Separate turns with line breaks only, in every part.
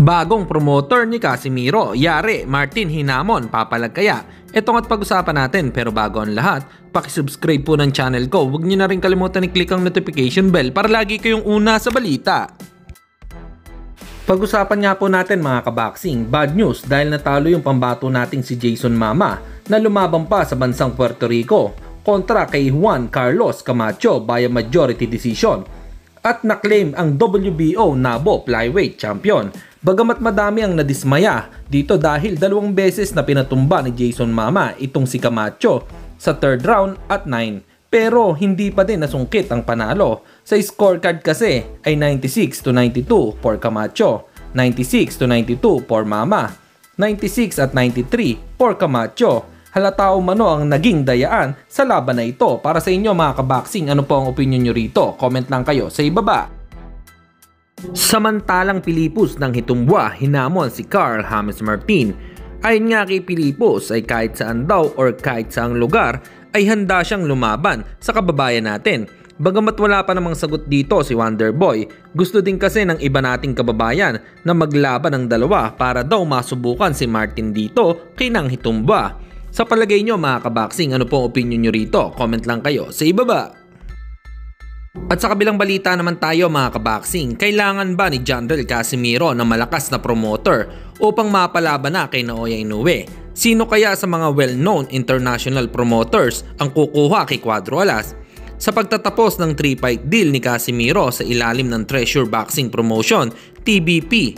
Bagong promoter ni Casimiro, yari, Martin Hinamon, papalag kaya? Etong at pag-usapan natin, pero bago ang lahat, pakisubscribe po ng channel ko. Huwag niyo na rin kalimutan i-click ang notification bell para lagi kayong una sa balita. Pag-usapan nga po natin mga kaboxing, bad news dahil natalo yung pambato nating si Jason Mama na lumabang pa sa bansang Puerto Rico kontra kay Juan Carlos Camacho via majority decision at naklaim ang WBO NABO Flyweight Champion. Bagamat madami ang nadismaya dito dahil 2 beses na pinatumba ni Jason Mama itong si Camacho sa 3rd round at 9. Pero hindi pa din nasungkit ang panalo. Sa scorecard kasi ay 96-92 for Camacho, 96-92 for Mama, 96 at 93 for Camacho. Halata umano ang naging dayaan sa laban na ito. Para sa inyo mga kaboxing, ano po ang opinion nyo rito? Comment lang kayo sa ibaba. Samantalang Pilipos ng Hitumbwa, hinamon si Carl James Martin. Ayon nga kay Pilipos ay kahit saan daw or kahit saang lugar ay handa siyang lumaban sa kababayan natin. Bagamat wala pa namang sagot dito si Wonderboy, gusto din kasi ng iba nating kababayan na maglaban ng dalawa para daw masubukan si Martin dito kay Nang Hitumbwa. Sa palagay nyo mga kaboxing, ano pong opinion nyo rito? Comment lang kayo sa ibaba. At sa kabilang balita naman tayo mga kaboxing, kailangan ba ni Jandrel Casimiro na malakas na promoter upang mapalaban na kay Naoya Inoue? Sino kaya sa mga well-known international promoters ang kukuha kay Cuadro Alas? Sa pagtatapos ng 3-fight deal ni Casimiro sa ilalim ng Treasure Boxing Promotion, TBP,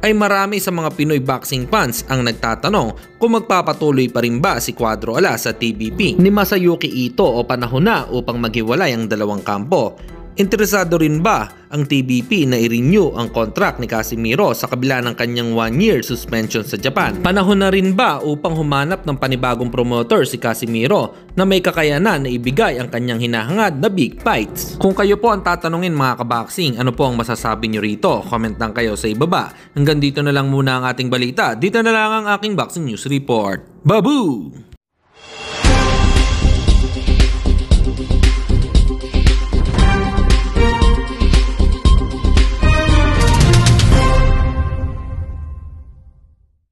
ay marami sa mga Pinoy boxing fans ang nagtatanong kung magpapatuloy pa rin ba si Cuadro Alas sa TBP ni Masayuki Ito o panahon na upang maghiwalay ang dalawang kampo. Interesado rin ba ang TBP na i-renew ang contract ni Casimiro sa kabila ng kanyang 1-year suspension sa Japan? Panahon na rin ba upang humanap ng panibagong promoter si Casimiro na may kakayanan na ibigay ang kanyang hinahangad na big fights? Kung kayo po ang tatanungin mga kaboxing, ano po ang masasabi nyo rito? Comment lang kayo sa ibaba. Hanggang dito na lang muna ang ating balita. Dito na lang ang aking boxing news report. Babu!